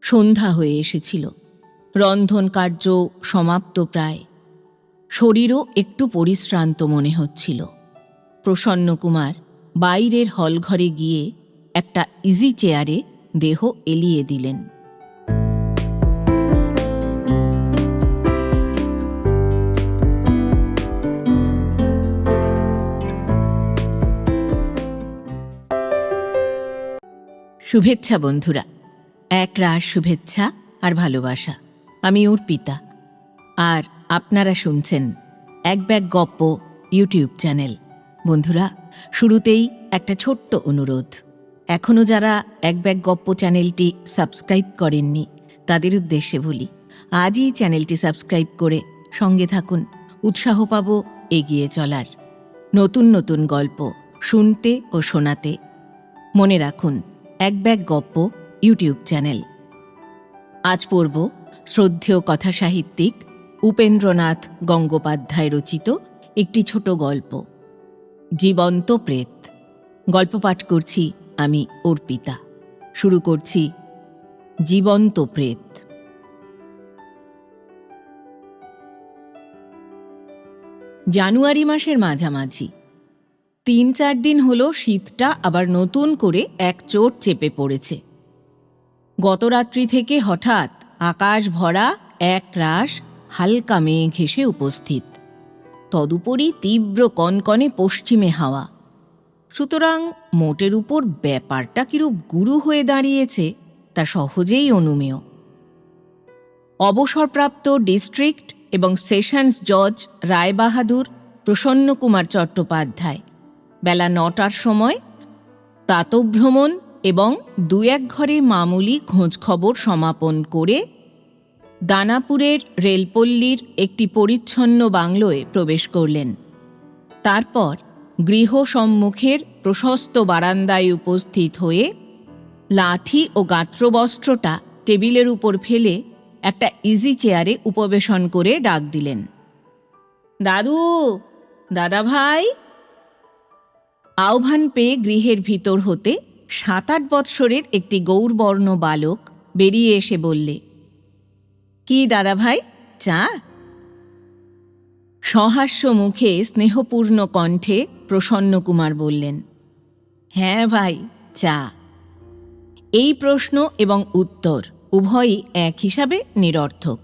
সন্ধ্যা হয়ে এসেছিল। রন্ধন কার্য সমাপ্ত প্রায়। শরীরও একটু পরিশ্রান্ত মনে হচ্ছিল। প্রসন্নকুমার বাইরের হলঘরে গিয়ে একটা ইজি চেয়ারে দেহ এলিয়ে দিলেন। শুভেচ্ছা বন্ধুরা, একরাশ শুভেচ্ছা আর ভালোবাসা। আমি অর্পিতা, আর আপনারা শুনছেন এক ব্যাগ গপ্প ইউটিউব চ্যানেল। বন্ধুরা, শুরুতেই একটা ছোট্ট অনুরোধ। এখনও যারা এক ব্যাগ গপ্প চ্যানেলটি সাবস্ক্রাইব করেননি তাদের উদ্দেশ্যে বলি, আজই চ্যানেলটি সাবস্ক্রাইব করে সঙ্গে থাকুন। উৎসাহ পাব এগিয়ে চলার, নতুন নতুন গল্প শুনতে ও শোনাতে। মনে রাখুন, এক ব্যাগ গপ্প ইউটিউব চ্যানেল। আজ পড়ব শ্রদ্ধেয় কথাসাহিত্যিক উপেন্দ্রনাথ গঙ্গোপাধ্যায় রচিত একটি ছোট গল্প, জীবন্ত প্রেত। গল্প পাঠ করছি আমি অর্পিতা। শুরু করছি জীবন্ত প্রেত। জানুয়ারি মাসের মাঝামাঝি। ৩-৪ দিন হলো শীতটা আবার নতুন করে একচোট চেপে পড়েছে। গতরাত্রি থেকে হঠাৎ আকাশ ভরা একরাশ হালকা মেঘ ঘেঁষে উপস্থিত। তদুপরি তীব্র কনকনে পশ্চিমে হাওয়া। সুতরাং মোটের উপর ব্যাপারটা কিরূপ গুরু হয়ে দাঁড়িয়েছে তা সহজেই অনুমেয়। অবসরপ্রাপ্ত ডিস্ট্রিক্ট এবং সেশনস জজ রায়বাহাদুর প্রসন্নকুমার চট্টোপাধ্যায় বেলা ৯টার সময় প্রাতঃভ্রমণ এবং ২-১ ঘরে মামুলি খোঁজখবর সমাপন করে দানাপুরের রেলপল্লীর একটি পরিচ্ছন্ন বাংলোয় প্রবেশ করলেন। তারপর গৃহ সম্মুখের প্রশস্ত বারান্দায় উপস্থিত হয়ে লাঠি ও গাত্রবস্ত্রটা টেবিলের উপর ফেলে একটা ইজি চেয়ারে উপবেশন করে ডাক দিলেন, দাদু, দাদা ভাই। আহ্বান পেয়ে গৃহের ভিতর হতে ৭-৮ বৎসরের একটি গৌরবর্ণ বালক বেরিয়ে এসে বললে, কি দাদা ভাই, চা? সহাস্য মুখে স্নেহপূর্ণ কণ্ঠে প্রসন্নকুমার বললেন, হ্যাঁ ভাই, চা। এই প্রশ্ন এবং উত্তর উভয়ই এক হিসাবে নিরর্থক,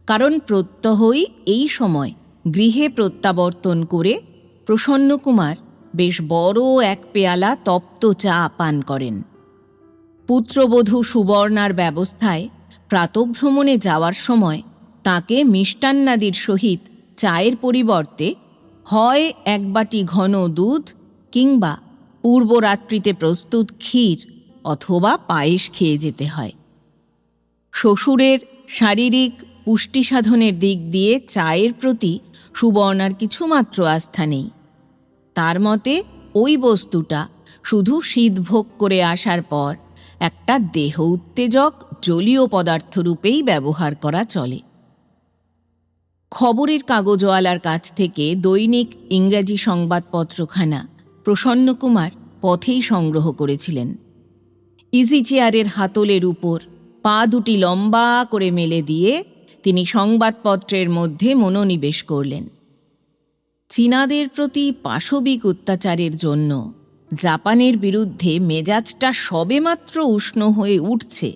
কারণ প্রত্যহই এই সময় গৃহে প্রত্যাবর্তন করে প্রসন্নকুমার বেশ বড় এক পেয়ালা তপ্ত চা পান করেন। পুত্রবধূ সুবর্ণার ব্যবস্থায় প্রাতঃভ্রমণে যাওয়ার সময় তাকে মিষ্টান্নাদির সহিত চায়ের পরিবর্তে হয় এক বাটি ঘন দুধ কিংবা পূর্বরাত্রিতে প্রস্তুত ক্ষীর অথবা পায়েস খেয়ে যেতে হয়। শ্বশুরের শারীরিক পুষ্টিসাধনের দিক দিয়ে চায়ের প্রতি সুবর্ণার কিছুমাত্র আস্থা নেই। তার মতে ওই বস্তুটা শুধু শীতভোগ করে আসার পর একটা দেহ উত্তেজক জলীয় পদার্থরূপেই ব্যবহার করা চলে। খবরের কাগজওয়ালার কাছ থেকে দৈনিক ইংরাজি সংবাদপত্রখানা প্রসন্নকুমার পথেই সংগ্রহ করেছিলেন। ইজি চেয়ারের হাতলের উপর পা দুটি লম্বা করে মেলে দিয়ে তিনি সংবাদপত্রের মধ্যে মনোনিবেশ করলেন। চীনাদের প্রতি পাশবিক অত্যাচারের জন্য জাপানের বিরুদ্ধে মেজাজটা সবেমাত্র উষ্ণ হয়ে উঠছে,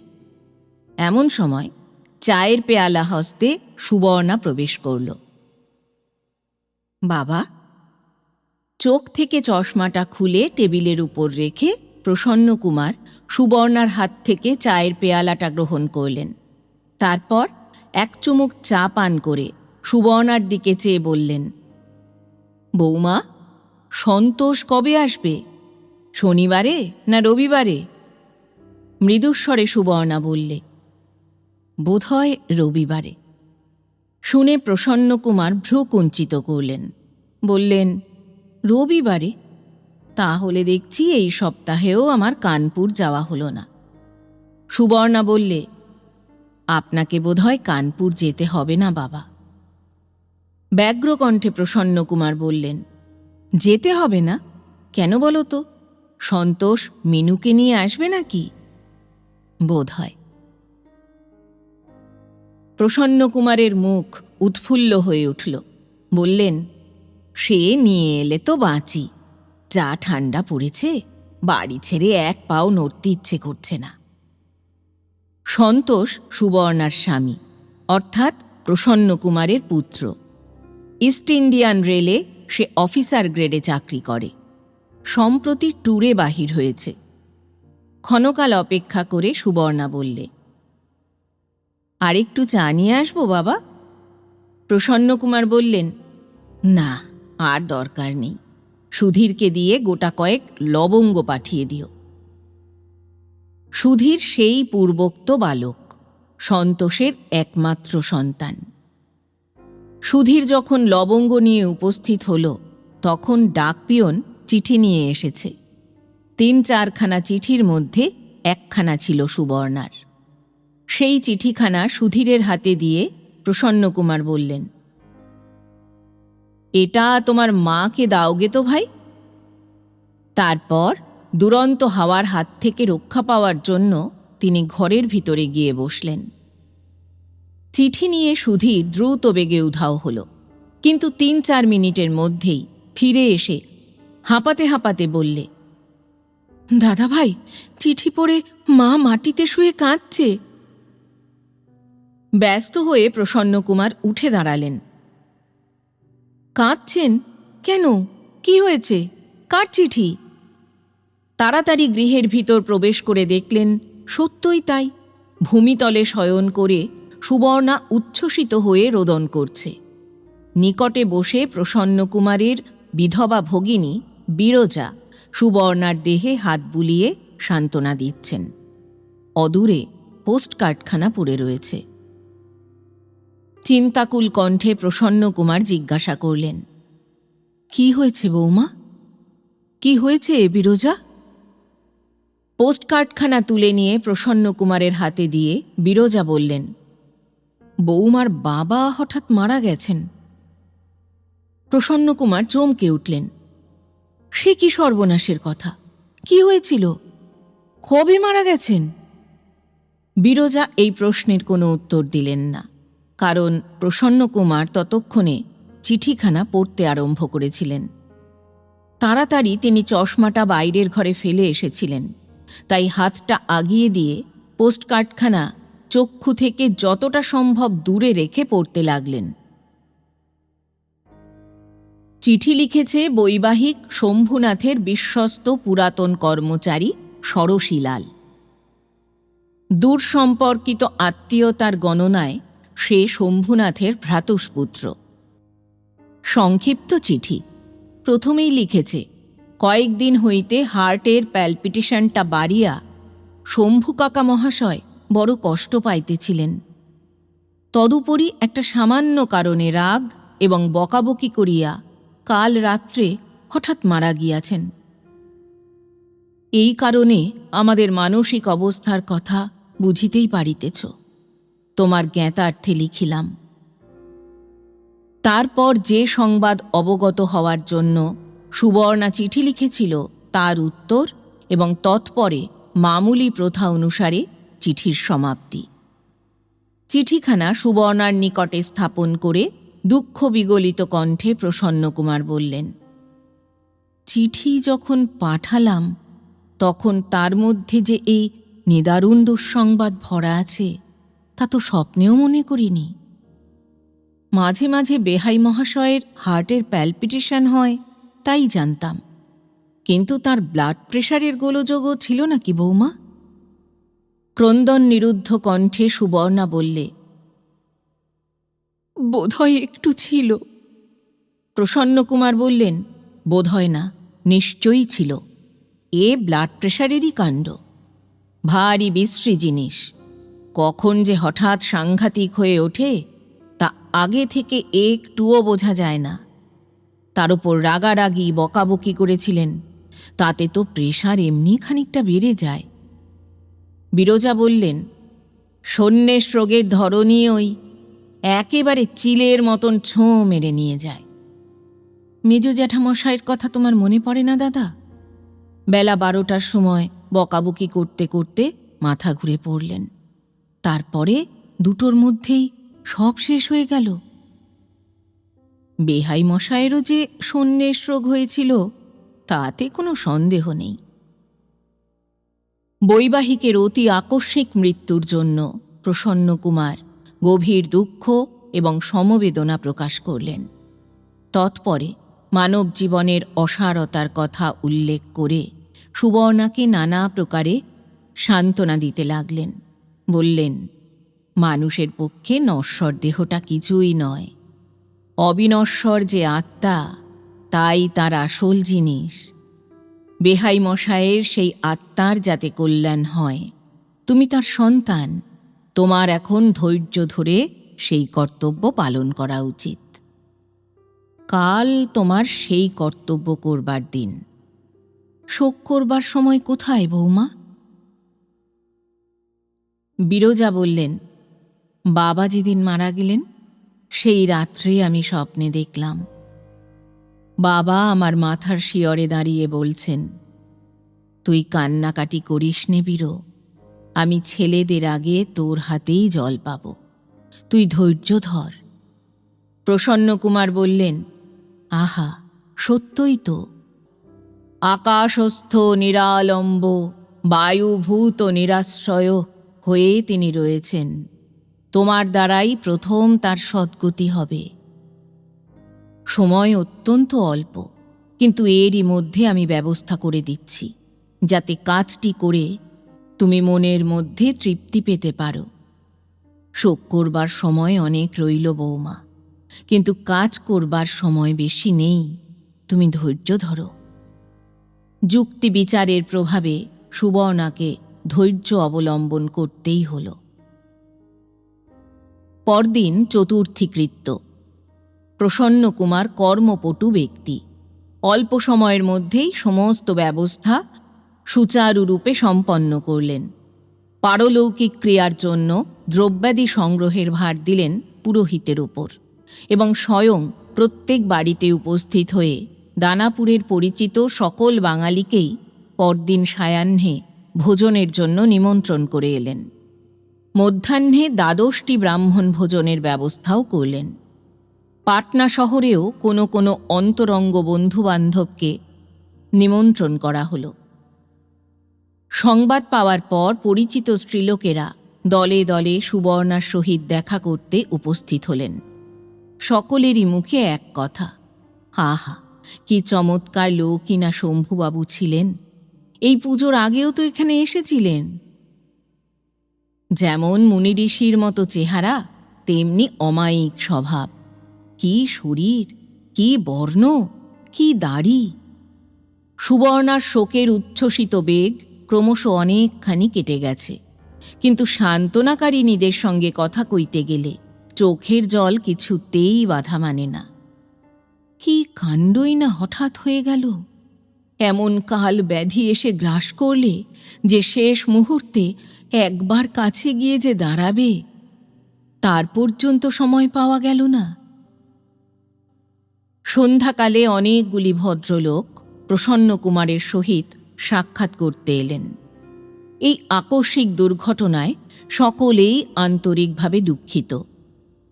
এমন সময় চায়ের পেয়ালা হস্তে সুবর্ণা প্রবেশ করল। বাবা। চোখ থেকে চশমাটা খুলে টেবিলের উপর রেখে প্রসন্নকুমার সুবর্ণার হাত থেকে চায়ের পেয়ালাটা গ্রহণ করলেন। তারপর এক চুমুক চা পান করে সুবর্ণার দিকে চেয়ে বললেন, বৌমা, সন্তোষ কবে আসবে? শনিবারে না রবিবারে? মৃদুস্বরে সুবর্ণা বললে, বোধহয় রবিবারে। শুনে প্রসন্নকুমার ভ্রু কুঞ্চিত করলেন, বললেন, রবিবারে? তাহলে দেখছি এই সপ্তাহেও আমার কানপুর যাওয়া হলো না। সুবর্ণা বললে, আপনাকে বোধহয় কানপুর যেতে হবে না বাবা। ব্যগ্রকণ্ঠে প্রসন্নকুমার বললেন, যেতে হবে না? কেন বলো তো? সন্তোষ মিনুকে নিয়ে আসবে নাকি? বোধ হয়। প্রসন্নকুমারের মুখ উৎফুল্ল হয়ে উঠল। বললেন, সে নিয়ে এলে তো বাঁচি। যা ঠান্ডা পড়েছে, বাড়ি ছেড়ে এক পাও নড়তে ইচ্ছে করছে না। সন্তোষ সুবর্ণার স্বামী, অর্থাৎ প্রসন্নকুমারের পুত্র। ইস্ট ইন্ডিয়ান রেলে সে অফিসার গ্রেডে চাকরি করে। সম্প্রতি ট্যুরে বাহির হয়েছে। ক্ষণকাল অপেক্ষা করে সুবর্ণা বললে, আরেকটু চা নিয়ে আসবো বাবা? প্রসন্নকুমার বললেন, না, আর দরকার নেই। সুধীরকে দিয়ে গোটা কয়েক লবঙ্গ পাঠিয়ে দিও। সুধীর সেই পূর্বোক্ত বালক, সন্তোষের একমাত্র সন্তান। সুধীর যখন লবঙ্গ নিয়ে উপস্থিত হল, তখন ডাকপিয়ন চিঠি নিয়ে এসেছে। ৩-৪খানা চিঠির মধ্যে একখানা ছিল সুবর্ণার। সেই চিঠিখানা সুধীরের হাতে দিয়ে প্রসন্নকুমার বললেন, এটা তোমার মাকে দাওগে তো ভাই। তারপর দুরন্ত হাওয়ার হাত থেকে রক্ষা পাওয়ার জন্য তিনি ঘরের ভিতরে গিয়ে বসলেন। চিঠি নিয়ে সুধীর দ্রুত বেগে উধাও হল, কিন্তু ৩-৪ মিনিটের মধ্যেই ফিরে এসে হাঁপাতে হাঁপাতে বললে, দাদা ভাই, চিঠি পড়ে মা মাটিতে শুয়ে কাঁদছে। ব্যস্ত হয়ে প্রসন্নকুমার উঠে দাঁড়ালেন। কাঁদছেন কেন? কি হয়েছে? কার চিঠি? তাড়াতাড়ি গৃহের ভিতর প্রবেশ করে দেখলেন, সত্যই তাই। ভূমিতলে শয়ন করে সুবর্ণা উচ্ছ্বসিত হয়ে রোদন করছে। নিকটে বসে প্রসন্নকুমারের বিধবা ভগিনী বিরজা সুবর্ণার দেহে হাত বুলিয়ে সান্ত্বনা দিচ্ছেন। অদূরে পোস্টকার্ডখানা পড়ে রয়েছে। চিন্তাকুল কণ্ঠে প্রসন্নকুমার জিজ্ঞাসা করলেন, কি হয়েছে বৌমা? কি হয়েছে বিরজা? পোস্টকার্ডখানা তুলে নিয়ে প্রসন্নকুমারের হাতে দিয়ে বিরজা বললেন, বৌমার বাবা হঠাৎ মারা গেছেন। প্রসন্নকুমার চমকে উঠলেন। সে কি সর্বনাশের কথা! কি হয়েছিল? কবে মারা গেছেন? বিরজা এই প্রশ্নের কোনো উত্তর দিলেন না, কারণ প্রসন্নকুমার ততক্ষণে চিঠিখানা পড়তে আরম্ভ করেছিলেন। তাড়াতাড়ি তিনি চশমাটা বাইরের ঘরে ফেলে এসেছিলেন, তাই হাতটা আগিয়ে দিয়ে পোস্টকার্ডখানা চক্ষু থেকে যতটা সম্ভব দূরে রেখে পড়তে লাগলেন। চিঠি লিখেছে বৈবাহিক শম্ভুনাথের বিশ্বস্ত পুরাতন কর্মচারী ষড়শীলাল। দূর সম্পর্কিত আত্মীয়তার গণনায় সে শম্ভুনাথের ভ্রাতুষ্পুত্র। সংক্ষিপ্ত চিঠি। প্রথমেই লিখেছে, কয়েকদিন হইতে হার্টের প্যালপিটেশনটা বাড়িয়া শম্ভু কাকা মহাশয় বড় কষ্ট পাইতেছিলেন। তদুপরি একটা সামান্য কারণে রাগ এবং বকাবকি করিয়া কাল রাত্রে হঠাৎ মারা গিয়াছেন। এই কারণে আমাদের মানসিক অবস্থার কথা বুঝিতেই পারিতেছ। তোমার জ্ঞাতার্থে লিখিলাম। তারপর যে সংবাদ অবগত হওয়ার জন্য সুবর্ণা চিঠি লিখেছিল তার উত্তর এবং তৎপরে মামুলি প্রথা অনুসারে চিঠির সমাপ্তি। চিঠিখানা সুবর্ণার নিকটে স্থাপন করে দুঃখ বিগলিত কণ্ঠে প্রসন্নকুমার বললেন, চিঠি যখন পাঠালাম তখন তার মধ্যে যে এই নিদারুণ দুঃসংবাদ ভরা আছে তা তো স্বপ্নেও মনে করিনি। মাঝে মাঝে বেহাই মহাশয়ের হার্টের প্যালপিটেশন হয় তাই জানতাম, কিন্তু তার ব্লাড প্রেশারের গোলযোগও ছিল নাকি বৌমা? ক্রন্দন নিরুদ্ধ কণ্ঠে সুবর্ণা বললে, বোধহয় একটু ছিল। প্রসন্নকুমার বললেন, বোধহয় না, নিশ্চয়ই ছিল। এ ব্লাড প্রেশারেরই কাণ্ড। ভারী বিশ্রী জিনিস। কখন যে হঠাৎ সাংঘাতিক হয়ে ওঠে তা আগে থেকে একটুও বোঝা যায় না। তার উপর রাগারাগি বকাবকি করেছিলেন, তাতে তো প্রেশার এমনি খানিকটা বেড়ে যায়। বিরজা বললেন, সন্ন্যাস রোগের ধরনই ওই, একেবারে চিলের মতন ছোঁ মেরে নিয়ে যায়। মেজ জ্যাঠামশাইয়ের কথা তোমার মনে পড়ে না দাদা? বেলা 12টার সময় বকাবকি করতে করতে মাথা ঘুরে পড়লেন। তারপরে 2টোর মধ্যেই সব শেষ হয়ে গেল। বেহাই মশায়েরও যে সন্ন্যাস রোগ হয়েছিল তাতে কোনো সন্দেহ নেই। বৈবাহিকের অতি আকস্মিক মৃত্যুর জন্য প্রসন্নকুমার গভীর দুঃখ এবং সমবেদনা প্রকাশ করলেন। তৎপরে মানব জীবনের অসারতার কথা উল্লেখ করে সুবর্ণাকে নানা প্রকারে সান্ত্বনা দিতে লাগলেন। বললেন, মানুষের পক্ষে নশ্বর দেহটা কিছুই নয়, অবিনশ্বর যে আত্মা তাই তার আসল জিনিস। বেহাই মশায়ের সেই আত্মার যাতে কল্যাণ হয়, তুমি তার সন্তান, তোমার এখন ধৈর্য ধরে সেই কর্তব্য পালন করা উচিত। কাল তোমার সেই কর্তব্য করবার দিন। শোক করবার সময় কোথায় বৌমা? বিরজা বললেন, বাবা যেদিন মারা গেলেন সেই রাত্রে আমি স্বপ্নে দেখলাম বাবা আমার মাথার শিয়রে দাঁড়িয়ে বলছেন, তুই কান্নাকাটি করিস নে বীরো, আমি ছেলেদের আগে তোর হাতেই জল পাব, তুই ধৈর্য ধর। প্রসন্নকুমার বললেন, আহা, সত্যই তো। আকাশস্থ নিরালম্ব বায়ুভূত নিরাশ্রয় হয়ে তিনি রয়েছেন, তোমার দ্বারাই প্রথম তার সদ্গতি হবে। সময় অত্যন্ত অল্প, কিন্তু এরই মধ্যে আমি ব্যবস্থা করে দিচ্ছি যাতে কাজটি করে তুমি মনের মধ্যে তৃপ্তি পেতে পারো। শোক করবার সময় অনেক রইল বৌমা, কিন্তু কাজ করবার সময় বেশি নেই, তুমি ধৈর্য ধরো। যুক্তি বিচারের প্রভাবে সুবর্ণাকে ধৈর্য অবলম্বন করতেই হল। পরদিন চতুর্থী কৃত্য। প্রসন্নকুমার কর্মপটু ব্যক্তি, অল্প সময়ের মধ্যেই সমস্ত ব্যবস্থা সুচারুরূপে সম্পন্ন করলেন। পারলৌকিক ক্রিয়ার জন্য দ্রব্যাদি সংগ্রহের ভার দিলেন পুরোহিতের ওপর এবং স্বয়ং প্রত্যেক বাড়িতে উপস্থিত হয়ে দানাপুরের পরিচিত সকল বাঙালিকেই পরদিন সায়াহ্নে ভোজনের জন্য নিমন্ত্রণ করে এলেন। মধ্যাহ্নে 12টি ব্রাহ্মণ ভোজনের ব্যবস্থাও করলেন। পাটনা শহরেও কোনো কোনো অন্তরঙ্গ বন্ধুবান্ধবকে নিমন্ত্রণ করা হল। সংবাদ পাওয়ার পর পরিচিত স্ত্রীলোকেরা দলে দলে সুবর্ণার সহিত দেখা করতে উপস্থিত হলেন। সকলেরই মুখে এক কথা, আহা, কি চমৎকার লোকই না শম্ভুবাবু ছিলেন, এই পুজোর আগেও তো এখানে এসেছিলেন। যেমন মুনি ঋষির মতো চেহারা, তেমনি অমায়িক স্বভাব, কি শরীর, কি বর্ণ, কি দাড়ি। সুবর্ণার শোকের উচ্ছ্বসিত বেগ ক্রমশ অনেকখানি কেটে গেছে, কিন্তু সান্ত্বনাকারিণীদের সঙ্গে কথা কইতে গেলে চোখের জল কিছুতেই বাধা মানে না। কি কাণ্ডই না হঠাৎ হয়ে গেল! এমন কাল ব্যাধি এসে গ্রাস করলে যে শেষ মুহূর্তে একবার কাছে গিয়ে যে দাঁড়াবে, তার পর্যন্ত সময় পাওয়া গেল না। সন্ধ্যাকালে অনেকগুলি ভদ্রলোক প্রসন্নকুমারের সহিত সাক্ষাৎ করতে এলেন। এই আকস্মিক দুর্ঘটনায় সকলেই আন্তরিকভাবে দুঃখিত,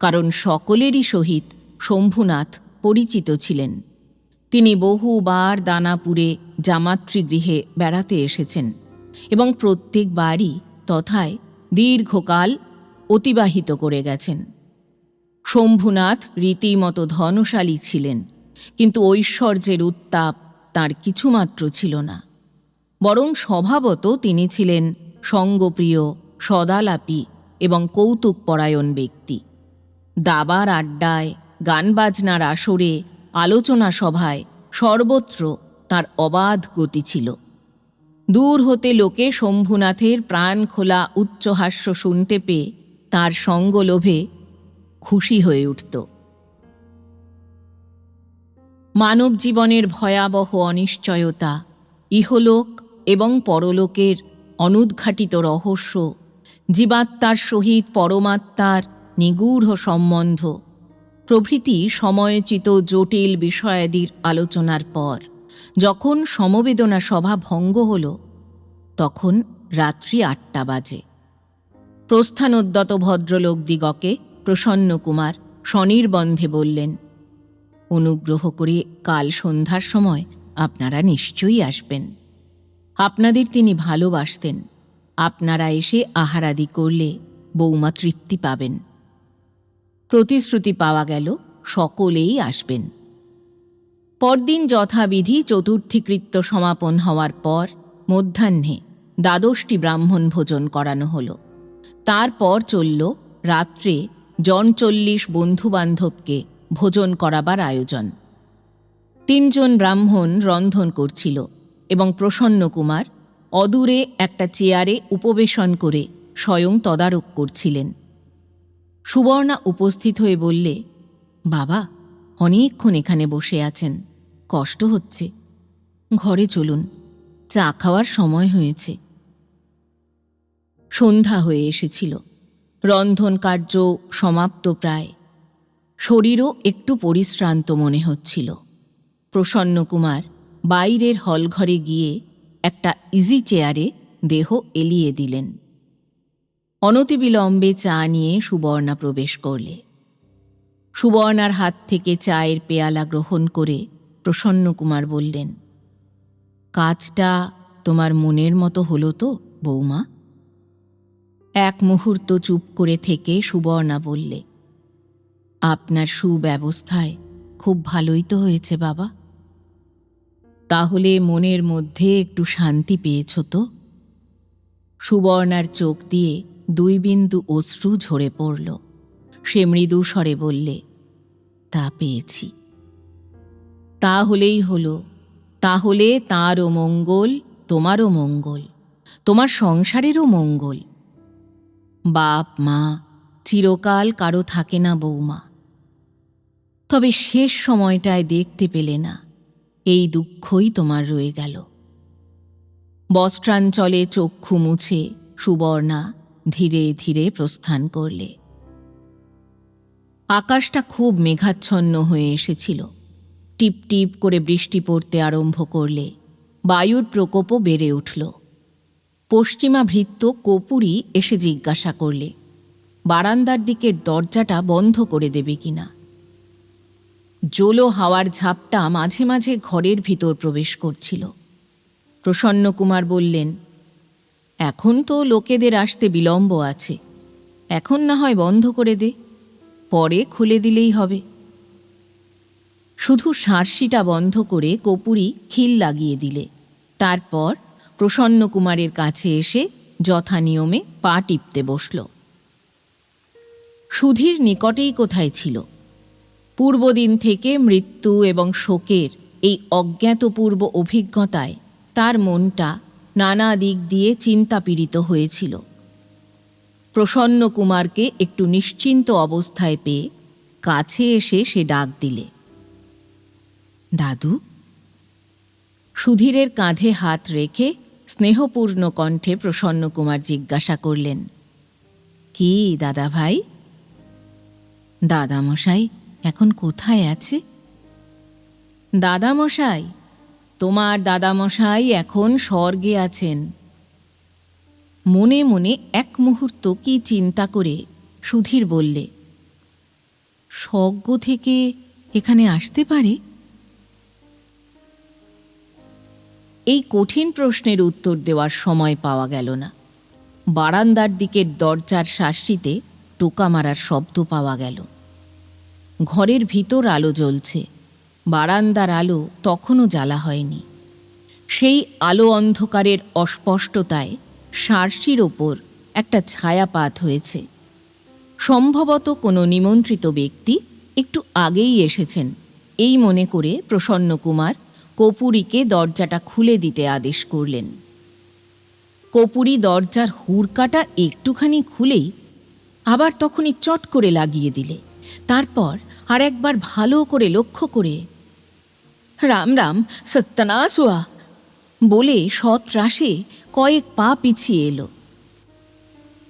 কারণ সকলেরই সহিত শম্ভুনাথ পরিচিত ছিলেন। তিনি বহুবার দানাপুরে জামাতৃগৃহে বেড়াতে এসেছেন এবং প্রত্যেকবারই তথায় দীর্ঘকাল অতিবাহিত করে গেছেন। শম্ভুনাথ রীতিমতো ধনশালী ছিলেন, কিন্তু ঐশ্বর্যের উত্তাপ তাঁর কিছুমাত্র ছিল না। বরং স্বভাবত তিনি ছিলেন সঙ্গপ্রিয়, সদালাপী এবং কৌতুকপরায়ণ ব্যক্তি। দাবার আড্ডায়, গানবাজনার আসরে, আলোচনা সভায় সর্বত্র তাঁর অবাধ গতি ছিল। দূর হতে লোকে শম্ভুনাথের প্রাণ খোলা উচ্চহাস্য শুনতে পেয়ে তাঁর সঙ্গলোভে খুশি হয়ে উঠত। মানব জীবনের ভয়াবহ অনিশ্চয়তা, ইহলোক এবং পরলোকের অনুদ্ঘাটিত রহস্য, জীবাত্মার সহিত পরমাত্মার নিগূঢ় সম্বন্ধ প্রভৃতি সময়োচিত জটিল বিষয়াদির আলোচনার পর যখন সমবেদনা সভা ভঙ্গ হল, তখন রাত্রি 8টা বাজে। প্রস্থানোদ্যত ভদ্রলোকদিগকে প্রসন্নকুমার স্বনির্বন্ধে বললেন, অনুগ্রহ করে কাল সন্ধ্যার সময় আপনারা নিশ্চয়ই আসবেন। আপনাদের তিনি ভালোবাসতেন। আপনারা এসে আহারাদি করলে বৌমা তৃপ্তি পাবেন। প্রতিশ্রুতি পাওয়া গেল, সকলেই আসবেন। পরদিন যথাবিধি চতুর্থীকৃত্য সমাপন হওয়ার পর মধ্যাহ্নে দ্বাদশটি ব্রাহ্মণ ভোজন করানো হল। তারপর চলল রাত্রে 40 বন্ধুবান্ধবকে ভোজন করাবার আয়োজন। 3 জন ব্রাহ্মণ রন্ধন করছিল এবং প্রসন্নকুমার অদূরে একটা চেয়ারে উপবেশন করে স্বয়ং তদারক করছিলেন। সুবর্ণা উপস্থিত হয়ে বললে, বাবা, অনেকক্ষণ এখানে বসে আছেন, কষ্ট হচ্ছে, ঘরে চলুন, চা খাওয়ার সময় হয়েছে। সন্ধ্যা হয়ে এসেছিল, রন্ধন কার্য সমাপ্ত প্রায়। শরীরও একটু পরিশ্রান্ত মনে হচ্ছিল। প্রসন্নকুমার বাইরের হলঘরে গিয়ে একটা ইজি চেয়ারে দেহ এলিয়ে দিলেন। অনতিবিলম্বে চা নিয়ে সুবর্ণা প্রবেশ করলে। সুবর্ণার হাত থেকে চায়ের পেয়ালা গ্রহণ করে প্রসন্নকুমার বললেন, কাজটা তোমার মনের মতো হলো তো বৌমা? এক মুহূর্ত চুপ করে থেকে সুবর্ণা বললে, আপনার সুব্যবস্থায় খুব ভালোই তো হয়েছে বাবা। তাহলে মনের মধ্যে একটু শান্তি পেয়েছ তো? সুবর্ণার চোখ দিয়ে 2 বিন্দু অশ্রু ঝরে পড়ল। সে মৃদু স্বরে বললে, তা পেয়েছি। তাহলেই হল। তাহলে তাঁরও মঙ্গল, তোমারও মঙ্গল, তোমার সংসারেরও মঙ্গল। বাপ মা চিরকাল কারো থাকে না বৌমা, তবে শেষ সময়টায় দেখতে পেলে না, এই দুঃখই তোমার রয়ে গেল। বস্ত্রাঞ্চলে চক্ষু মুছে সুবর্ণা ধীরে ধীরে প্রস্থান করলে। আকাশটা খুব মেঘাচ্ছন্ন হয়ে এসেছিল। টিপ টিপ করে বৃষ্টি পড়তে আরম্ভ করলে। বায়ুর প্রকোপও বেড়ে উঠল। পশ্চিমা ভৃত্য কপুরী এসে জিজ্ঞাসা করলে, বারান্দার দিকের দরজাটা বন্ধ করে দেবে কিনা। জোলো হাওয়ার ঝাপটা মাঝে মাঝে ঘরের ভিতর প্রবেশ করছিল। প্রসন্নকুমার বললেন, এখন তো লোকেদের আসতে বিলম্ব আছে, এখন না হয় বন্ধ করে দে, পরে খুলে দিলেই হবে। শুধু সার্সিটা বন্ধ করে কপুরী খিল লাগিয়ে দিলে। তারপর প্রসন্নকুমারের কাছে এসে যথানিয়মে পা টিপতে বসল। সুধীর নিকটেই কোথায় ছিল। পূর্বদিন থেকে মৃত্যু এবং শোকের এই অজ্ঞাতপূর্ব অভিজ্ঞতায় তার মনটা নানা দিক দিয়ে চিন্তাপীড়িত হয়েছিল। প্রসন্নকুমারকে একটু নিশ্চিন্ত অবস্থায় পেয়ে কাছে এসে সে ডাক দিলে, দাদু। সুধীরের কাঁধে হাত রেখে স্নেহপূর্ণ কণ্ঠে প্রসন্নকুমার জিজ্ঞাসা করলেন, কি দাদা ভাই? দাদামশাই এখন কোথায় আছে? দাদামশাই, তোমার দাদামশাই এখন স্বর্গে আছেন। মনে মনে এক মুহূর্ত কি চিন্তা করে সুধীর বললে, স্বর্গ থেকে এখানে আসতে পারে? এই কঠিন প্রশ্নের উত্তর দেওয়ার সময় পাওয়া গেল না। বারান্দার দিকের দরজার শাঁসিতে টোকা মারার শব্দ পাওয়া গেল। ঘরের ভিতর আলো জ্বলছে, বারান্দার আলো তখনও জ্বালা হয়নি। সেই আলো অন্ধকারের অস্পষ্টতায় শাঁসির ওপর একটা ছায়াপাত হয়েছে। সম্ভবত কোনো নিমন্ত্রিত ব্যক্তি একটু আগেই এসেছেন, এই মনে করে প্রসন্নকুমার কপুরীকে দরজাটা খুলে দিতে আদেশ করলেন। কপুরী দরজার হুড়কাটা একটুখানি খুলেই আবার তখনই চট করে লাগিয়ে দিলে। তারপর আর একবার ভালো করে লক্ষ্য করে, রাম রাম সত্যনাশ হুয়া বলে সৎরাসে কয়েক পা পিছিয়ে এলো।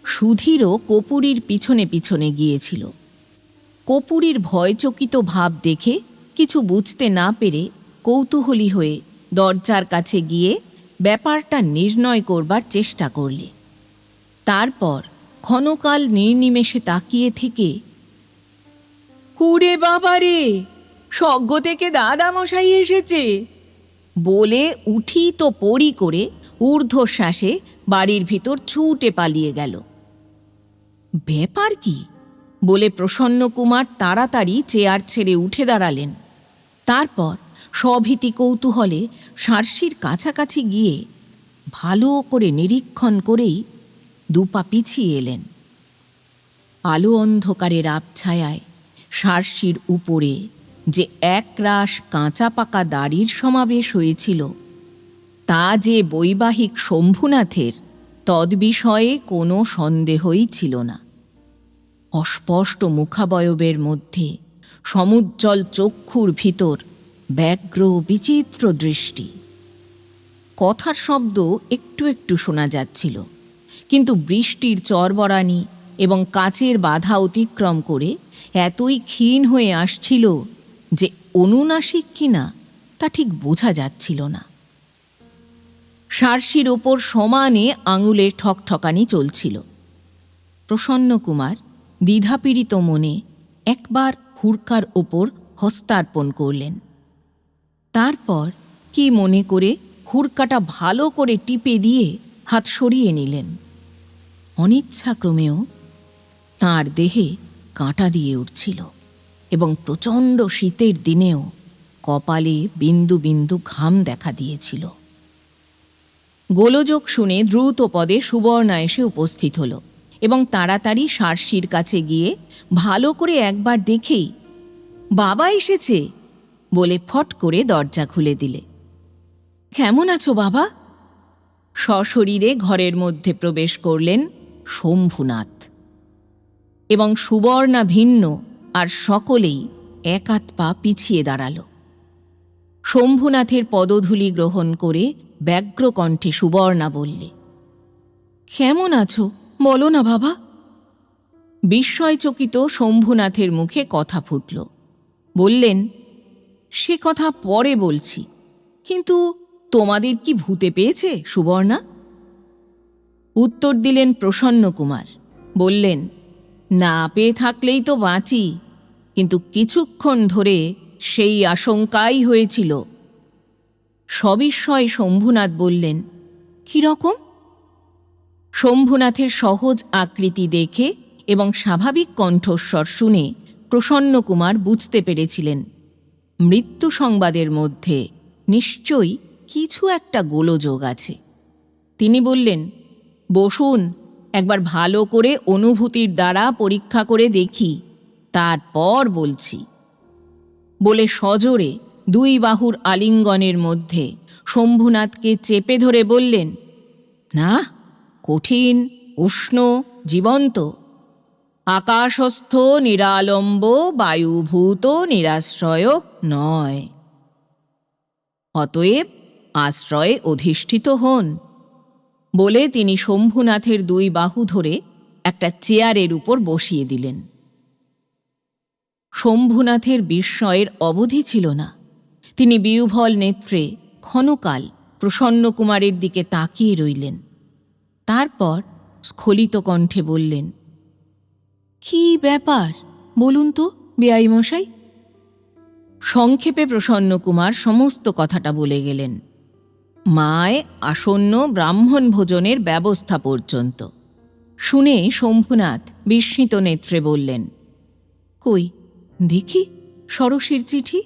সুধীরও কপুরীর পিছনে পিছনে গিয়েছিল। কপুরীর ভয়চকিত ভাব দেখে কিছু বুঝতে না পেরে কৌতূহলী হয়ে দরজার কাছে গিয়ে ব্যাপারটা নির্ণয় করবার চেষ্টা করলে। তারপর ক্ষণকাল নির্নিমেষে তাকিয়ে থেকে হুরে বাবা রে, স্বর্গ থেকে দাদামশাই এসেছে বলে উঠি তো পড়ি করে ঊর্ধ্বশ্বাসে বাড়ির ভিতর ছুটে পালিয়ে গেল। ব্যাপার কি বলে প্রসন্নকুমার তাড়াতাড়ি চেয়ার ছেড়ে উঠে দাঁড়ালেন। তারপর সভীতি কৌতূহলে সার্সির কাছাকাছি গিয়ে ভালো করে নিরীক্ষণ করেই দুপা পিছিয়ে এলেন। আলো অন্ধকারের আবছায়ায় সার্সির উপরে যে একরাশ কাঁচা পাকা দাড়ির সমাবেশ হয়েছিল তা যে বৈবাহিক শম্ভুনাথের তদ্বিষয়ে কোনো সন্দেহই ছিল না। অস্পষ্ট মুখাবয়বের মধ্যে সমুজ্জ্বল চক্ষুর ভিতর ব্যগ্র বিচিত্র দৃষ্টি। কথার শব্দ একটু একটু শোনা যাচ্ছিল, কিন্তু বৃষ্টির চরবরানি এবং কাচের বাধা অতিক্রম করে এতই ক্ষীণ হয়ে আসছিল যে অনুনাসিক কিনা তা ঠিক বোঝা যাচ্ছিল না। সার্সির ওপর সমানে আঙুলের ঠকঠকানি চলছিল। প্রসন্নকুমার দ্বিধাপীড়িত মনে একবার হুড়কার ওপর হস্তার্পণ করলেন। তারপর কি মনে করে হুড়কাটা ভালো করে টিপে দিয়ে হাত সরিয়ে নিলেন। অনিচ্ছাক্রমেও তাঁর দেহে কাঁটা দিয়ে উঠছিল এবং প্রচণ্ড শীতের দিনেও কপালে বিন্দু বিন্দু ঘাম দেখা দিয়েছিল। গোলযোগ শুনে দ্রুত পদে সুবর্ণা এসে উপস্থিত হল এবং তাড়াতাড়ি সার্সির কাছে গিয়ে ভালো করে একবার দেখেই বাবা এসেছে বলে ফট করে দরজা খুলে দিলে। কেমন আছো বাবা? সশরীরে ঘরের মধ্যে প্রবেশ করলেন শম্ভুনাথ এবং সুবর্ণা ভিন্ন আর সকলেই এক আধ পা পিছিয়ে দাঁড়াল। শম্ভুনাথের পদধূলি গ্রহণ করে ব্যগ্র কণ্ঠে সুবর্ণা বললে, কেমন আছো বলো না বাবা? বিস্ময়চকিত শম্ভুনাথের মুখে কথা ফুটল। বললেন, সে কথা পরে বলছি, কিন্তু তোমাদের কি ভূতে পেয়েছে সুবর্ণা? উত্তর দিলেন প্রসন্নকুমার। বললেন, না পেয়ে থাকলেই তো বাঁচি, কিন্তু কিছুক্ষণ ধরে সেই আশঙ্কাই হয়েছিল। সবিস্ময়ে শম্ভুনাথ বললেন, কী রকম? শম্ভুনাথের সহজ আকৃতি দেখে এবং স্বাভাবিক কণ্ঠস্বর শুনে প্রসন্নকুমার বুঝতে পেরেছিলেন মৃত্যু সংবাদের মধ্যে নিশ্চয়ই কিছু একটা গোলযোগ আছে। তিনি বললেন, বসুন, একবার ভালো করে অনুভূতির দ্বারা পরীক্ষা করে দেখি, তারপর বলছি বলে সজোরে দুই বাহুর আলিঙ্গনের মধ্যে শম্ভুনাথকে চেপে ধরে বললেন, না, কঠিন, উষ্ণ, জীবন্ত, আকাশস্থ নিরালম্ব বায়ুভূত নিরাশ্রয় নয়, অতএব আশ্রয়ে অধিষ্ঠিত হন বলে তিনি শম্ভুনাথের দুই বাহু ধরে একটা চেয়ারের উপর বসিয়ে দিলেন। শম্ভুনাথের বিস্ময়ের অবধি ছিল না। তিনি বিহ্বল নেত্রে ক্ষণকাল প্রসন্নকুমারের দিকে তাকিয়ে রইলেন। তারপর স্খলিত কণ্ঠে বললেন, কি ব্যাপার বলুন তো বেয়াই মশাই? সংক্ষেপে প্রসন্নকুমার সমস্ত কথাটা বলে গেলেন, মায় আসন্ন ব্রাহ্মণ ভোজনের ব্যবস্থা পর্যন্ত। শুনে শম্ভুনাথ বিস্মিত নেত্রে বললেন, কই দেখি ষড়শীর চিঠি।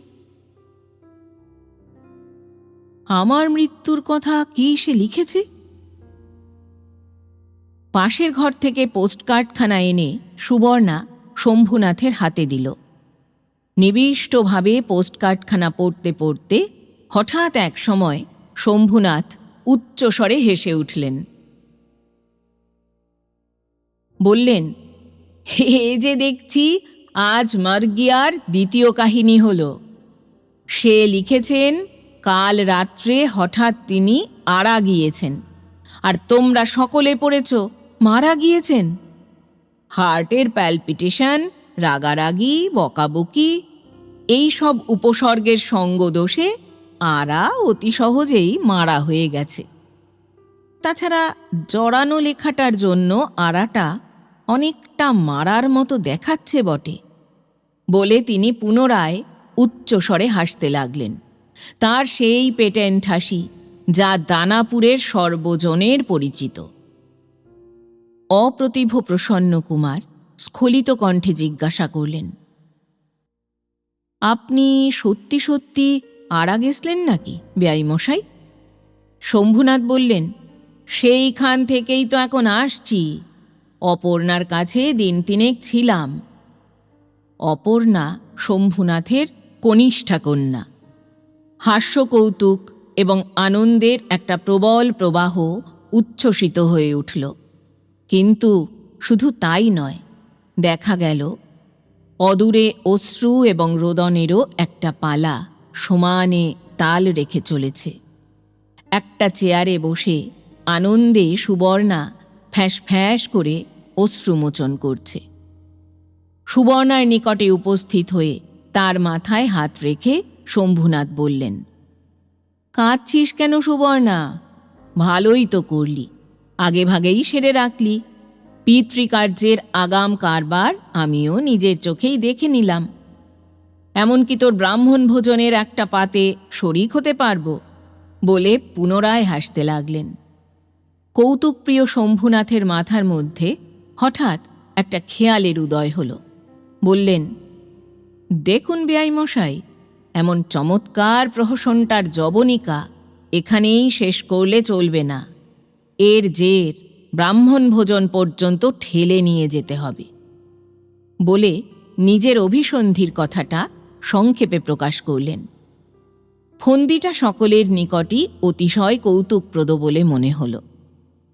আমার মৃত্যুর কথা কি সে লিখেছে? পাশের ঘর থেকে পোস্টকার্ডখানা এনে সুবর্ণা শম্ভুনাথের হাতে দিল। নিবিষ্টভাবে পোস্টকার্ডখানা পড়তে পড়তে হঠাৎ এক সময় শম্ভুনাথ উচ্চস্বরে হেসে উঠলেন। বললেন, এ যে দেখছি আজ মার্গিয়ার দ্বিতীয় কাহিনী হল। সে লিখেছেন কাল রাত্রে হঠাৎ তিনি আড়া গিয়েছেন, আর তোমরা সকলে পড়েছ মারা গিয়েছেন। হার্টের প্যালপিটেশন, রাগারাগি, বকাবকি, এই সব উপসর্গের সঙ্গদোষে আড়া অতি সহজেই মারা হয়ে গেছে। তাছাড়া জড়ানো লেখাটার জন্য আড়াটা অনেকটা মারার মতো দেখাচ্ছে বটে, বলে তিনি পুনরায় উচ্চস্বরে হাসতে লাগলেন। তার সেই পেটেন্ট হাসি, যা দানাপুরের সর্বজনের পরিচিত। অপ্রতিভ প্রসন্নকুমার স্খলিত কণ্ঠে জিজ্ঞাসা করলেন, আপনি সত্যি সত্যি আড়া গেছলেন নাকি বেয়াইমশাই? শম্ভুনাথ বললেন, সেইখান থেকেই তো এখন আসছি। অপর্ণার কাছে দিন তিনেক ছিলাম। অপর্ণা শম্ভুনাথের কনিষ্ঠা কন্যা। হাস্যকৌতুক এবং আনন্দের একটা প্রবল প্রবাহ উচ্ছ্বসিত হয়ে উঠল। কিন্তু শুধু তাই নয়, দেখা গেল অদূরে অশ্রু এবং রোদনেরও একটা পালা সমানে তাল রেখে চলেছে। একটা চেয়ারে বসে আনন্দে সুবর্ণা ফ্যাঁস ফ্যাঁস করে অশ্রুমোচন করছে। সুবর্ণার নিকটে উপস্থিত হয়ে তার মাথায় হাত রেখে শম্ভুনাথ বললেন, কাঁদছিস কেন সুবর্ণা? ভালোই তো করলি, আগে ভাগেই সেরে রাখলি। পিতৃকার্যের আগাম কারবার আমিও নিজের চোখেই দেখে নিলাম। এমনকি তোর ব্রাহ্মণ ভোজনের একটা পাতে শরিক হতে পারব বলে পুনরায় হাসতে লাগলেন। কৌতুকপ্রিয় শম্ভুনাথের মাথার মধ্যে হঠাৎ একটা খেয়ালের উদয় হল। বললেন, দেখুন বেয়াইমশাই, এমন চমৎকার প্রহসনটার জবনিকা এখানেই শেষ করলে চলবে না। এর জের ব্রাহ্মণ ভোজন পর্যন্ত ঠেলে নিয়ে যেতে হবে। বলে নিজের অভিসন্ধির কথাটা সংক্ষেপে প্রকাশ করলেন। ফন্দিটা সকলের নিকটই অতিশয় কৌতুকপ্রদ বলে মনে হল।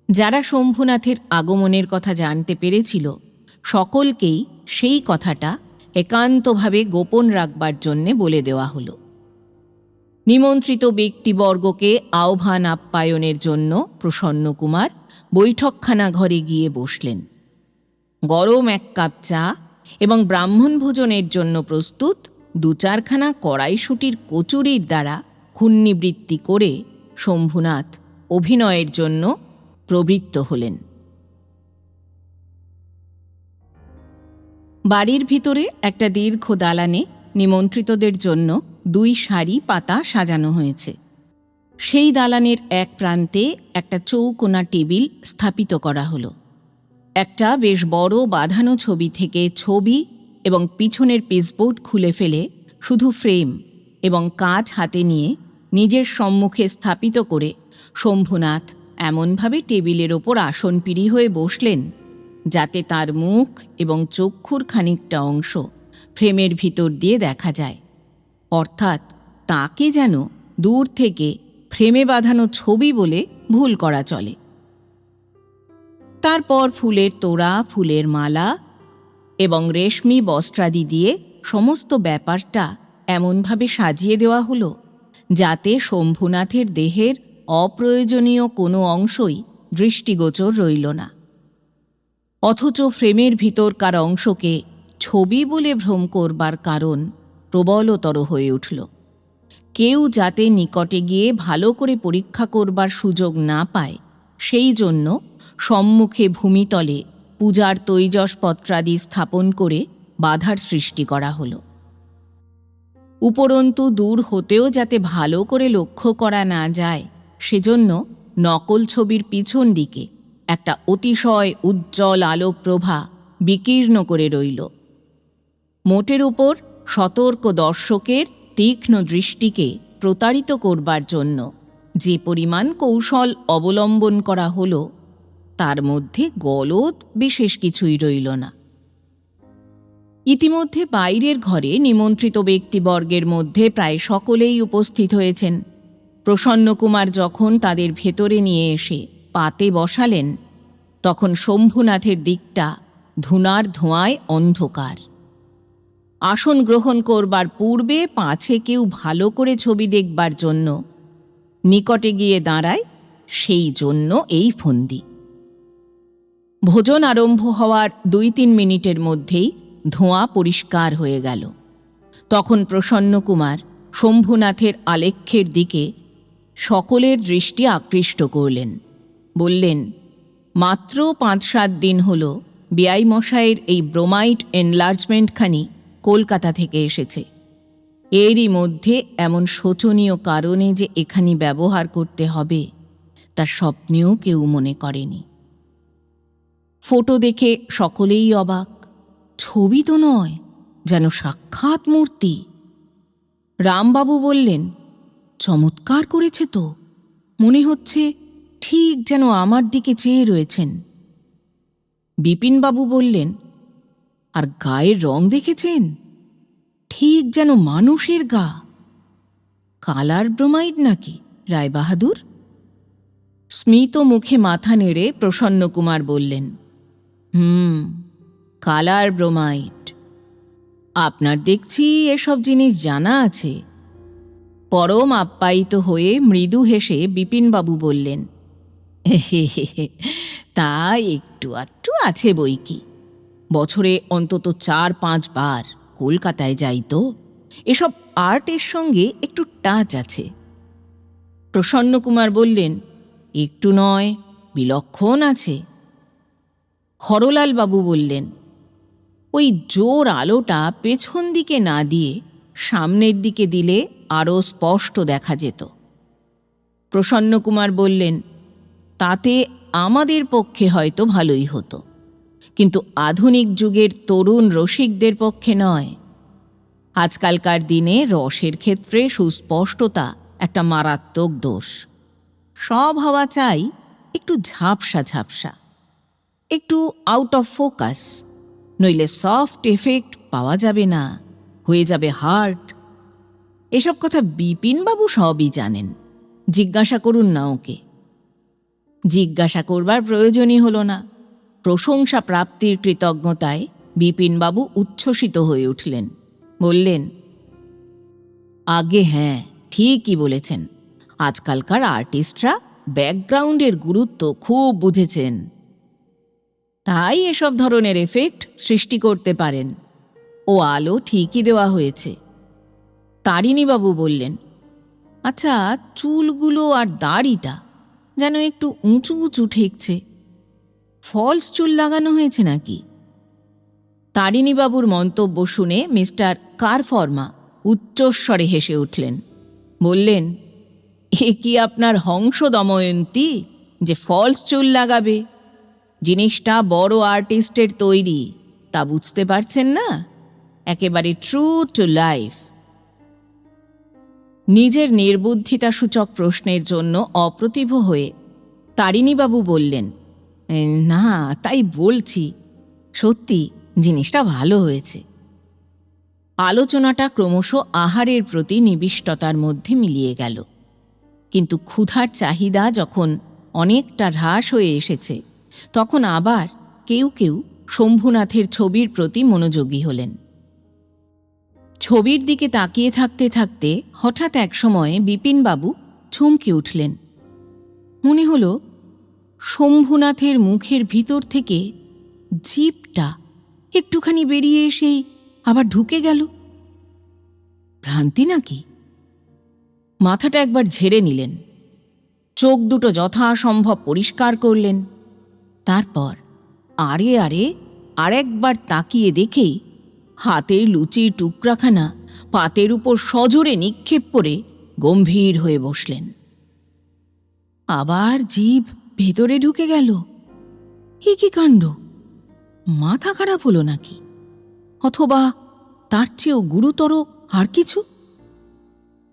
যারা শম্ভুনাথের আগমনের কথা জানতে পেরেছিল, সকলকেই সেই কথাটা একান্তভাবে গোপন রাখবার জন্যে বলে দেওয়া হল। নিমন্ত্রিত ব্যক্তিবর্গকে আহ্বান আপ্যায়নের জন্য প্রসন্নকুমার বৈঠকখানা ঘরে গিয়ে বসলেন। গরম এক কাপ চা এবং ব্রাহ্মণ ভোজনের জন্য প্রস্তুত ২-৪খানা কড়াইশুঁটির কচুরির দ্বারা ক্ষুণ্ণিবৃত্তি করে শম্ভুনাথ অভিনয়ের জন্য প্রবৃত্ত হলেন। বাড়ির ভিতরে একটা দীর্ঘ দালানে নিমন্ত্রিতদের জন্য ২ সারি পাতা সাজানো হয়েছে। সেই দালানের এক প্রান্তে একটা চৌকোনা টেবিল স্থাপিত করা হলো। একটা বেশ বড় বাঁধানো ছবি থেকে ছবি এবং পিছনের পেসবোর্ড খুলে ফেলে শুধু ফ্রেম এবং কাঁচ হাতে নিয়ে নিজের সম্মুখে স্থাপিত করে শম্ভুনাথ এমনভাবে টেবিলের ওপর আসনপিড়ি হয়ে বসলেন যাতে তার মুখ এবং চক্ষুর খানিকটা অংশ ফ্রেমের ভিতর দিয়ে দেখা যায়, অর্থাৎ তাকে যেন দূর থেকে ফ্রেমে বাঁধানো ছবি বলে ভুল করা চলে। তারপর ফুলের তোড়া, ফুলের মালা এবং রেশমি বস্ত্রাদি দিয়ে সমস্ত ব্যাপারটা এমনভাবে সাজিয়ে দেওয়া হলো যাতে শম্ভুনাথের দেহের অপ্রয়োজনীয় কোনো অংশই দৃষ্টিগোচর রইল না। অথচ ফ্রেমের ভিতরকার অংশকে ছবি বলে ভ্রম করবার কারণ প্রবলতর হয়ে উঠল। কেউ যাতে নিকটে গিয়ে ভালো করে পরীক্ষা করবার সুযোগ না পায়, সেই জন্য সম্মুখে ভূমিতলে পূজার তৈজসপত্রাদি স্থাপন করে বাধার সৃষ্টি করা হল। উপরন্তু দূর হতেও যাতে ভালো করে লক্ষ্য করা না যায়, সেজন্য নকল ছবির পিছন দিকে একটা অতিশয় উজ্জ্বল আলোকপ্রভা বিকীর্ণ করে রইল। মোটের উপর সতর্ক দর্শকের তীক্ষ্ণ দৃষ্টিকে প্রতারিত করবার জন্য যে পরিমাণ কৌশল অবলম্বন করা হল, তার মধ্যে গলদ বিশেষ কিছুই রইল না। ইতিমধ্যে বাইরের ঘরে নিমন্ত্রিত ব্যক্তিবর্গের মধ্যে প্রায় সকলেই উপস্থিত হয়েছেন। প্রসন্নকুমার যখন তাদের ভেতরে নিয়ে এসে পাতে বসালেন, তখন শম্ভুনাথের দিকটা ধুনার ধোঁয়ায় অন্ধকার। আসন গ্রহণ করবার পূর্বে পাছে কেউ ভালো করে ছবি দেখবার জন্য নিকটে গিয়ে দাঁড়ায়, সেই জন্য এই ফন্দি। ভোজন আরম্ভ হওয়ার ২-৩ মিনিটের মধ্যেই ধোঁয়া পরিষ্কার হয়ে গেল। তখন প্রসন্নকুমার শম্ভুনাথের আলেখ্যের দিকে সকলের দৃষ্টি আকৃষ্ট করলেন। বললেন, মাত্র ৫-৭ দিন হল বেয়াইমশাইয়ের এই ব্রোমাইট এনলার্জমেন্টখানি কলকাতা থেকে এসেছে। এরই মধ্যে এমন শোচনীয় কারণে যে এখানে ব্যবহার করতে হবে তার স্বপ্নেও কেউ মনে করেনি। ফটো দেখে সকলেই অবাক। ছবি তো নয়, যেন সাক্ষাৎ মূর্তি। রামবাবু বললেন, চমৎকার করেছে তো, মনে হচ্ছে ঠিক যেন আমার দিকে চেয়ে রয়েছেন। বিপিনবাবু বললেন, আর গায়ের রং দেখেছেন? ঠিক যেন মানুষের গা। কালার ব্রোমাইড নাকি রায়বাহাদুর? স্মিত মুখে মাথা নেড়ে প্রসন্নকুমার বললেন, কালার ব্রোমাইড। আপনার দেখছি এসব জিনিস জানা আছে। পরম আপ্যায়িত হয়ে মৃদু হেসে বিপিনবাবু বললেন, তা একটু আধটু আছে বই কি। বছরে অন্তত 4-5 বার কলকাতায় যাই তো, এসব আর্টের সঙ্গে একটু টাচ আছে। প্রসন্নকুমার বললেন, একটু নয়, বিলক্ষণ আছে। হরলালবাবু বললেন, ওই জোর আলোটা পেছন দিকে না দিয়ে সামনের দিকে দিলে আরও স্পষ্ট দেখা যেত। প্রসন্নকুমার বললেন, তাতে আমাদের পক্ষে হয়তো ভালোই হতো, কিন্তু আধুনিক যুগের তরুণ রসিকদের পক্ষে নয়। আজকালকার দিনে রসের ক্ষেত্রে সুস্পষ্টতা একটা মারাত্মক দোষ। সব হওয়া চাই একটু ঝাপসা ঝাপসা, একটু আউট অফ ফোকাস, নইলে সফট এফেক্ট পাওয়া যাবে না, হয়ে যাবে হার্ড। এসব কথা বিপিনবাবু সবই জানেন, জিজ্ঞাসা করুন না ওকে। জিজ্ঞাসা করবার প্রয়োজনই হল না। প্রশংসা প্রাপ্তির কৃতজ্ঞতায় বিপিনবাবু উচ্ছ্বসিত হয়ে উঠলেন। বললেন, আগে হ্যাঁ, ঠিকই বলেছেন, আজকালকার আর্টিস্টরা ব্যাকগ্রাউন্ডের গুরুত্ব খুব বুঝেছেন, তাই এসব ধরনের এফেক্ট সৃষ্টি করতে পারেন। ও আলো ঠিকই দেওয়া হয়েছে। তারিণীবাবু বললেন, আচ্ছা, চুলগুলো আর দাড়িটা যেন একটু উঁচু উঁচু ঠেকছে, ফলস চুল লাগানো হয়েছে নাকি? তারিণীবাবুর মন্তব্য শুনে মিস্টার কারফর্মা উচ্চস্বরে হেসে উঠলেন। বললেন, এ কি আপনার হংস দময়ন্তী যে ফলস চুল লাগাবে? জিনিসটা বড় আর্টিস্টের তৈরি, তা বুঝতে পারছেন না? একেবারে ট্রু টু লাইফ। নিজের নির্বুদ্ধিতাসূচক প্রশ্নের জন্য অপ্রতিভ হয়ে তারিণীবাবু বললেন, না, তাই বলছি, সত্যি জিনিসটা ভালো হয়েছে। আলোচনাটা ক্রমশ আহারের প্রতি নিবিষ্টতার মধ্যে মিলিয়ে গেল। কিন্তু ক্ষুধার চাহিদা যখন অনেকটা হ্রাস হয়ে এসেছে, তখন আবার কেউ কেউ শম্ভুনাথের ছবির প্রতি মনোযোগী হলেন। ছবির দিকে তাকিয়ে থাকতে থাকতে হঠাৎ একসময় বিপিনবাবু চমকে উঠলেন। মনে হল শম্ভুনাথের মুখের ভিতর থেকে জিভটা একটুখানি বেরিয়ে এসেই আবার ঢুকে গেল। ভ্রান্তি নাকি? মাথাটা একবার ঝেড়ে নিলেন, চোখ দুটো যথাসম্ভব পরিষ্কার করলেন, তারপর আরে আরেকবার তাকিয়ে দেখেই হাতের লুচির টুকরাখানা পাতের উপর সজোরে নিক্ষেপ করে গম্ভীর হয়ে বসলেন। আবার জিভ ভেতরে ঢুকে গেল। এ কি কাণ্ড! মাথা খারাপ হলো নাকি? অথবা তার চেয়েও গুরুতর আর কিছু?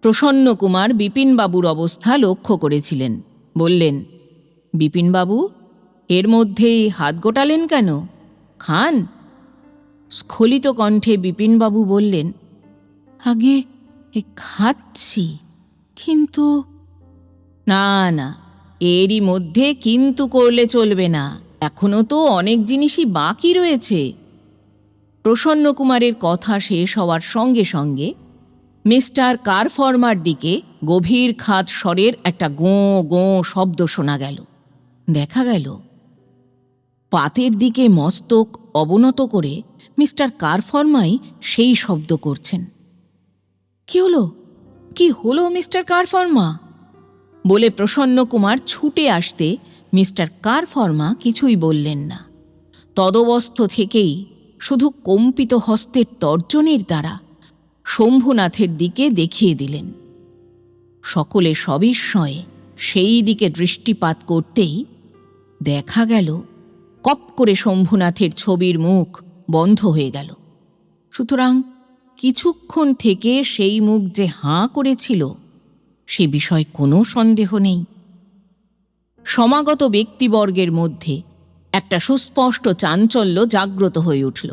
প্রসন্নকুমার বিপিনবাবুর অবস্থা লক্ষ্য করেছিলেন। বললেন, বিপিনবাবু, এর মধ্যেই হাত গোটালেন কেন? খান। স্খলিত কণ্ঠে বিপিনবাবু বললেন, আগে খাচ্ছি, কিন্তু। না না, এরই মধ্যে কিন্তু করলে চলবে না, এখনো তো অনেক জিনিসই বাকি রয়েছে। প্রসন্নকুমারের কথা শেষ হওয়ার সঙ্গে সঙ্গে মিস্টার কারফর্মার দিকে গভীর খাদ স্বরের একটা গোঁ গোঁ শব্দ শোনা গেল। দেখা গেল পাতের দিকে মস্তক অবনত করে মিস্টার কারফর্মাই সেই শব্দ করছেন। কি হলো মিস্টার কারফর্মা? বলে প্রসন্নকুমার ছুটে আসতে মিস্টার কারফর্মা কিছুই বললেন না। তদবস্থ থেকেই শুধু কম্পিত হস্তের তর্জনের দ্বারা শম্ভুনাথের দিকে দেখিয়ে দিলেন। সকলে সবিস্ময়ে সেই দিকে দৃষ্টিপাত করতেই দেখা গেল কপ করে শম্ভুনাথের ছবির মুখ বন্ধ হয়ে গেল। সুতরাং কিছুক্ষণ থেকে সেই মুখ যে হাঁ করেছিল সে বিষয়ে কোনো সন্দেহ নেই। সমাগত ব্যক্তিবর্গের মধ্যে একটা সুস্পষ্ট চাঞ্চল্য জাগ্রত হয়ে উঠল।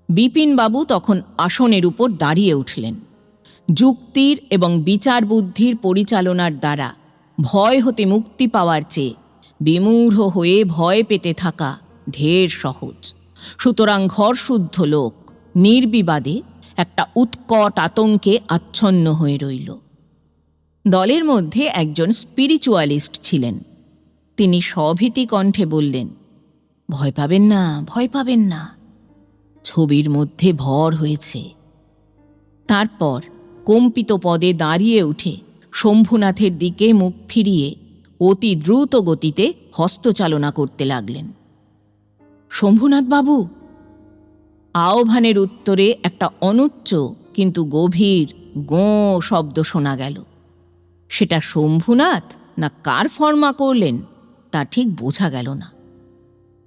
বিপিনবাবু তখন আসনের উপর দাঁড়িয়ে উঠলেন। যুক্তির এবং বিচার বুদ্ধির পরিচালনার দ্বারা ভয় হতে মুক্তি পাওয়ার চেয়ে বিমূঢ় হয়ে ভয় পেতে থাকা ঢের সহজ। সুতরাং ঘরশুদ্ধ লোক নির্বিবাদে একটা উৎকট আতঙ্কে আচ্ছন্ন হয়ে রইল। দলের মধ্যে একজন স্পিরিচুয়ালিস্ট ছিলেন। তিনি সভীতি কণ্ঠে বললেন, ভয় পাবেন না, ভয় পাবেন না, ছবির মধ্যে ভর হয়েছে। তারপর কম্পিত পদে দাঁড়িয়ে উঠে শম্ভুনাথের দিকে মুখ ফিরিয়ে অতি দ্রুত গতিতে হস্তচালনা করতে লাগলেন। শম্ভুনাথ বাবু! আহ্বানের উত্তরে একটা অনুচ্চ কিন্তু গভীর গোঁ শব্দ শোনা গেল। সেটা শম্ভুনাথ না কার ফর্মা করলেন তা ঠিক বোঝা গেল না।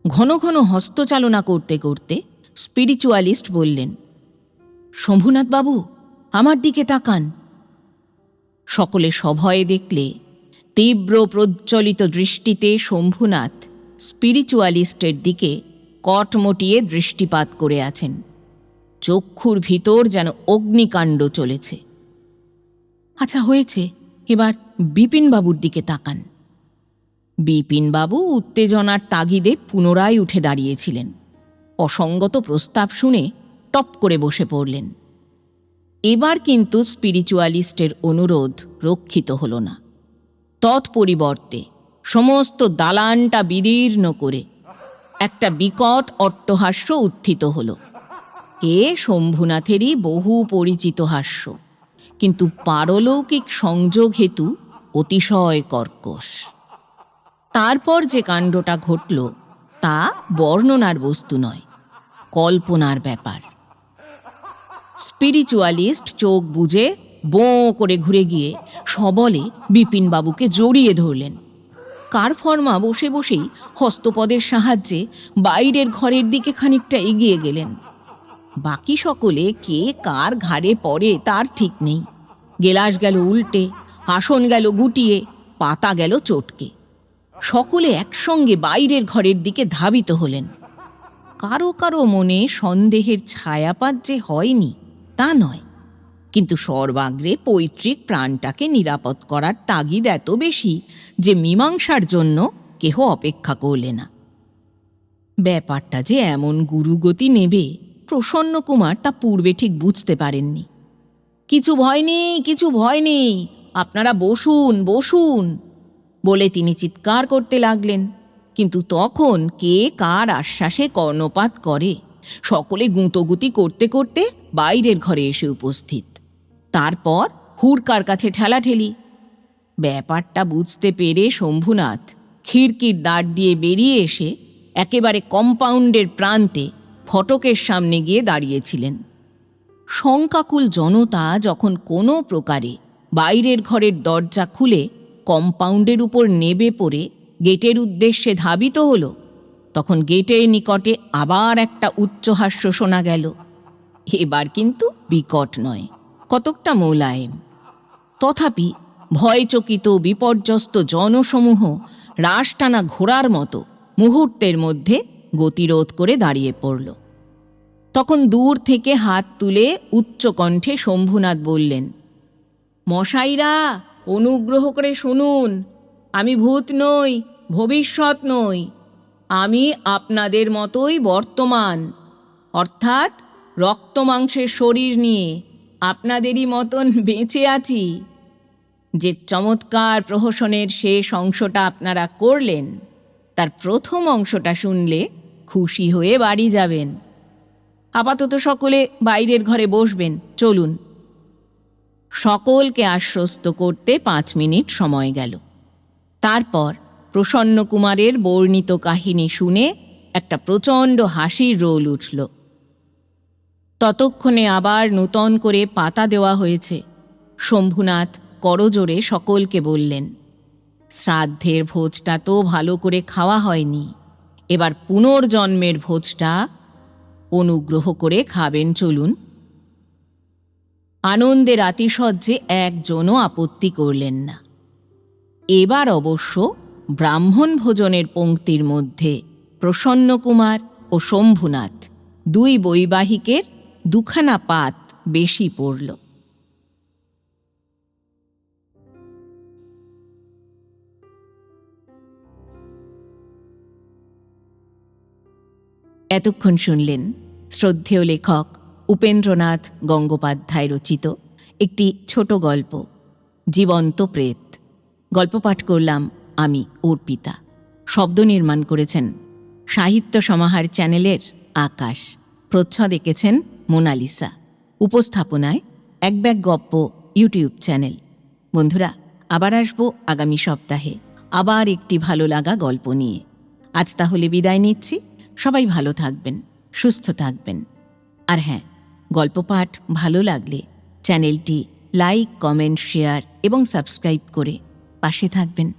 ঘন ঘন হস্তচালনা করতে করতে স্পিরিচুয়ালিস্ট বললেন, শম্ভুনাথ বাবু, আমার দিকে তাকান। সকলে সভয়ে দেখলে তীব্র প্রজ্জ্বলিত দৃষ্টিতে শম্ভুনাথ স্পিরিচুয়ালিস্টের দিকে কটমটিয়ে দৃষ্টিপাত করে আছেন। চক্ষুর ভিতর যেন অগ্নিকাণ্ড চলেছে। আচ্ছা হয়েছে, এবার বিপিনবাবুর দিকে তাকান। বিপিনবাবু উত্তেজনার তাগিদে পুনরায় উঠে দাঁড়িয়েছিলেন। অসঙ্গত প্রস্তাব শুনে টপ করে বসে পড়লেন। এবার কিন্তু স্পিরিচুয়ালিস্টের অনুরোধ রক্ষিত হল না। তৎপরিবর্তে সমস্ত দালানটা বিদীর্ণ করে একটা বিকট অট্টহাস্য উত্থিত হল। এ শম্ভুনাথেরই বহু পরিচিত হাস্য, কিন্তু পারলৌকিক সংযোগ হেতু অতিশয় কর্কশ। তারপর যে কাণ্ডটা ঘটল তা বর্ণনার বস্তু নয়, কল্পনার ব্যাপার। স্পিরিচুয়ালিস্ট চোখ বুজে বোঁ করে ঘুরে গিয়ে সবলে বিপিনবাবুকে জড়িয়ে ধরলেন। কারফর্মা বসে বসেই হস্তপদের সাহায্যে বাইরের ঘরের দিকে খানিকটা এগিয়ে গেলেন। বাকি সকলে কে কার ঘাড়ে পড়ে তার ঠিক নেই। গেলাস গেল উল্টে, আসন গেল গুটিয়ে, পাতা গেল চটকে। সকলে একসঙ্গে বাইরের ঘরের দিকে ধাবিত হলেন। কারো কারো মনে সন্দেহের ছায়াপাত যে হয়নি তা নয়, কিন্তু সর্বাগ্রে পৈতৃক প্রাণটাকে নিরাপদ করার তাগিদ এত বেশি যে মীমাংসার জন্য কেহ অপেক্ষা করলে না। ব্যাপারটা যে এমন গুরুগতি নেবে প্রসন্নকুমার তা পূর্বে ঠিক বুঝতে পারেননি। কিছু ভয় নেই, কিছু ভয় নেই, আপনারা বসুন বসুন বলে তিনি চিৎকার করতে লাগলেন। কিন্তু তখন কে কার আশ্বাসে কর্ণপাত করে। সকলে গুঁতোগুতি করতে করতে বাইরের ঘরে এসে উপস্থিত। তারপর হুড়কার কাছে ঠেলাঠেলি। ব্যাপারটা বুঝতে পেরে শম্ভুনাথ খিড়কির দ্বার দিয়ে বেরিয়ে এসে একেবারে কম্পাউন্ডের প্রান্তে ফটকের সামনে গিয়ে দাঁড়িয়েছিলেন। শঙ্কাকুল জনতা যখন কোনো প্রকারে বাইরের ঘরের দরজা খুলে কম্পাউন্ডের উপর নেবে পড়ে গেটের উদ্দেশ্যে ধাবিত হল, তখন গেটের নিকটে আবার একটা উচ্চহাস্য শোনা গেল। এবার কিন্তু বিকট নয়, কতকটা মোলায়েম। তথাপি ভয়চকিত বিপর্যস্ত জনসমূহ রাশটানা ঘোড়ার মতো মুহূর্তের মধ্যে গতিরোধ করে দাঁড়িয়ে পড়ল। তখন দূর থেকে হাত তুলে উচ্চকণ্ঠে শম্ভুনাথ বললেন, মশাইরা, অনুগ্রহ করে শুনুন, আমি ভূত নই, ভবিষ্যৎ নই, আমি আপনাদের মতোই বর্তমান, অর্থাৎ রক্তমাংসের শরীর নিয়ে আপনাদেরই মতন বেঁচে আছি। যে চমৎকার প্রহসনের শেষ অংশটা আপনারা করলেন তার প্রথম অংশটা শুনলে খুশি হয়ে বাড়ি যাবেন। আপাতত সকলে বাইরের ঘরে বসবেন, চলুন। সকলকে আশ্বস্ত করতে 5 মিনিট সময় গেল। তারপর প্রসন্নকুমারের বর্ণিত কাহিনী শুনে একটা প্রচণ্ড হাসির রোল উঠল। ততক্ষণে আবার নূতন করে পাতা দেওয়া হয়েছে। শম্ভুনাথ করজোড়ে সকলকে বললেন, শ্রাদ্ধের ভোজটা তো ভালো করে খাওয়া হয়নি, এবার পুনর্জন্মের ভোজটা অনুগ্রহ করে খাবেন চলুন। আনন্দের আতিশয্যে একজনও আপত্তি করলেন না। এবার অবশ্য ব্রাহ্মণ ভোজনের পংক্তির মধ্যে প্রসন্নকুমার ও শম্ভুনাথ দুই বৈবাহিকের দুখানা পাত বেশি পড়ল। এতক্ষণ শুনলেন শ্রদ্ধেয় লেখক উপেন্দ্রনাথ গঙ্গোপাধ্যায় রচিত একটি ছোট গল্প, জীবন্ত প্রেত। গল্প পাঠ করলাম আমি, অর্পিতা। শব্দ নির্মাণ করেছেন সাহিত্য সমাহার চ্যানেলের আকাশ। প্রচ্ছদ এঁকেছেন মোনালিসা। উপস্থাপনায় এক ব্যাগ গপ্প ইউটিউব চ্যানেল। বন্ধুরা, আবার আসবো আগামী সপ্তাহে আবার একটি ভালো লাগা গল্প নিয়ে। আজ তাহলে বিদায় নিচ্ছি। সবাই ভালো থাকবেন, সুস্থ থাকবেন। আর হ্যাঁ, গল্প পাঠ ভালো লাগলে চ্যানেলটি লাইক, কমেন্ট, শেয়ার এবং সাবস্ক্রাইব করে পাশে থাকবেন।